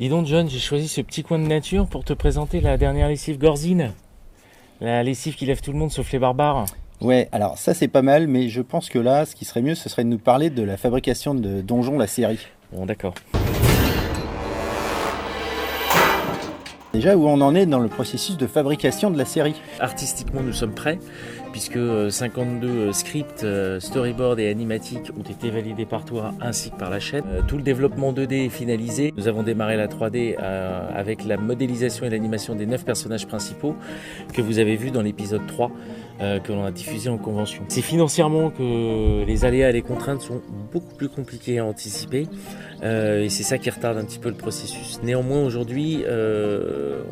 Dis donc John, j'ai choisi ce petit coin de nature pour te présenter la dernière lessive Gorzine. La lessive qui lève tout le monde sauf les barbares. Ouais, alors ça c'est pas mal, mais je pense que là, ce qui serait mieux, ce serait de nous parler de la fabrication de Donjon, la série. Bon d'accord. Déjà, où on en est dans le processus de fabrication de la série? Artistiquement nous sommes prêts, puisque 52 scripts, storyboards et animatiques ont été validés par toi ainsi que par la chaîne. Tout le développement 2D est finalisé. Nous avons démarré la 3D avec la modélisation et l'animation des 9 personnages principaux que vous avez vus dans l'épisode 3 que l'on a diffusé en convention. C'est financièrement que les aléas et les contraintes sont beaucoup plus compliqués à anticiper et c'est ça qui retarde un petit peu le processus. Néanmoins aujourd'hui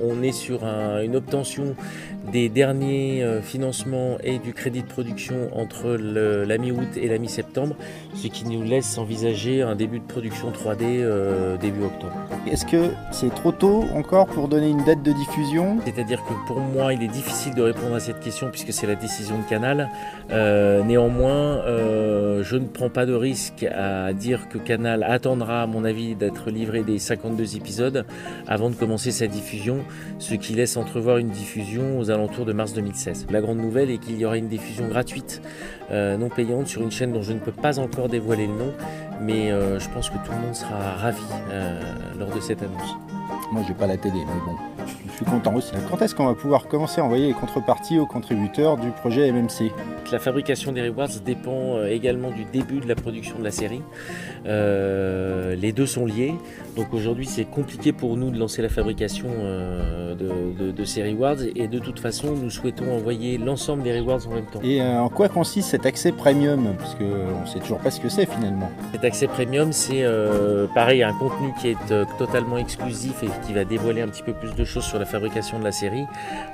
on est sur une obtention des derniers financements et du crédit de production entre la mi-août et la mi-septembre, ce qui nous laisse envisager un début de production 3D début octobre. Est-ce que c'est trop tôt encore pour donner une date de diffusion? C'est-à-dire que pour moi, il est difficile de répondre à cette question puisque c'est la décision de Canal. Néanmoins, je ne prends pas de risque à dire que Canal attendra, à mon avis, d'être livré des 52 épisodes avant de commencer sa diffusion, ce qui laisse entrevoir une diffusion aux alentours de mars 2016. La grande nouvelle est qu'il y aura une diffusion gratuite, non payante, sur une chaîne dont je ne peux pas encore dévoiler le nom, mais je pense que tout le monde sera ravi lors de cette annonce. Moi, j'ai pas la télé, mais bon, je suis content aussi. Quand est-ce qu'on va pouvoir commencer à envoyer les contreparties aux contributeurs du projet MMC? La fabrication des rewards dépend également du début de la production de la série. Les deux sont liés. Donc aujourd'hui, c'est compliqué pour nous de lancer la fabrication de ces rewards. Et de toute façon, nous souhaitons envoyer l'ensemble des rewards en même temps. Et en quoi consiste cet accès premium? Parce qu'on ne sait toujours pas ce que c'est finalement. Cet accès premium, c'est pareil, un contenu qui est totalement exclusif et qui va dévoiler un petit peu plus de choses sur la fabrication de la série.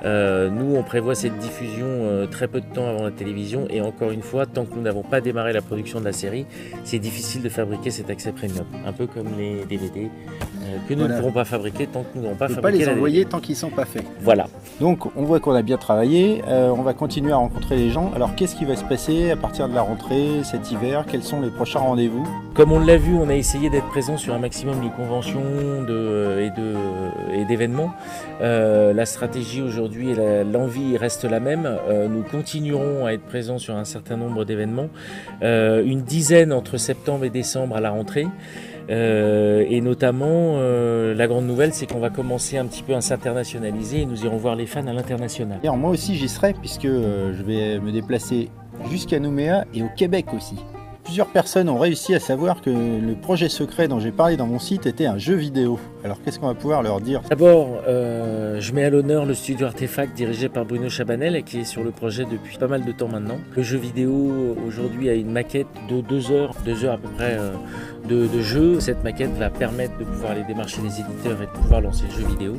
Nous, on prévoit cette diffusion très peu de temps avant la télévision. Et encore une fois, tant que nous n'avons pas démarré la production de la série, c'est difficile de fabriquer cet accès premium. Un peu comme les DVD que nous ne pourrons pas fabriquer tant que nous n'aurons pas fabriqué. On ne peut pas les envoyer tant qu'ils ne sont pas faits. Voilà. Donc on voit qu'on a bien travaillé, on va continuer à rencontrer les gens. Alors qu'est-ce qui va se passer à partir de la rentrée cet hiver? Quels sont les prochains rendez-vous? Comme on l'a vu, on a essayé d'être présent sur un maximum de conventions et d'événements. La stratégie aujourd'hui et l'envie reste la même. Nous continuerons à être présents sur un certain nombre d'événements, une dizaine entre septembre et décembre à la rentrée. Et notamment, la grande nouvelle, c'est qu'on va commencer un petit peu à s'internationaliser et nous irons voir les fans à l'international. Et moi aussi, j'y serai puisque je vais me déplacer jusqu'à Nouméa et au Québec aussi. Plusieurs personnes ont réussi à savoir que le projet secret dont j'ai parlé dans mon site était un jeu vidéo. Alors qu'est-ce qu'on va pouvoir leur dire? D'abord, je mets à l'honneur le studio Artefact dirigé par Bruno Chabanel qui est sur le projet depuis pas mal de temps maintenant. Le jeu vidéo aujourd'hui a une maquette de 2 heures à peu près de jeu. Cette maquette va permettre de pouvoir aller démarcher les éditeurs et de pouvoir lancer le jeu vidéo.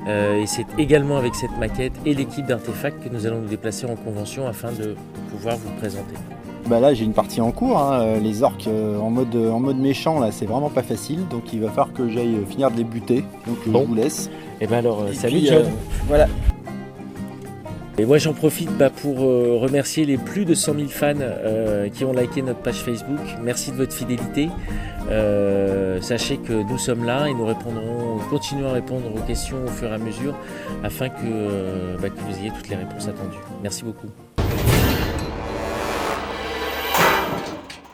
Et c'est également avec cette maquette et l'équipe d'Artefact que nous allons nous déplacer en convention afin de pouvoir vous le présenter. Bah là j'ai une partie en cours, hein. Les orques en mode méchant là c'est vraiment pas facile, donc il va falloir que j'aille finir de les buter, donc bon. Je vous laisse. Et ben alors et salut puis, John. Voilà. Et moi j'en profite pour remercier les plus de 100 000 fans qui ont liké notre page Facebook. Merci de votre fidélité. Sachez que nous sommes là et nous continuons à répondre aux questions au fur et à mesure afin que vous ayez toutes les réponses attendues. Merci beaucoup.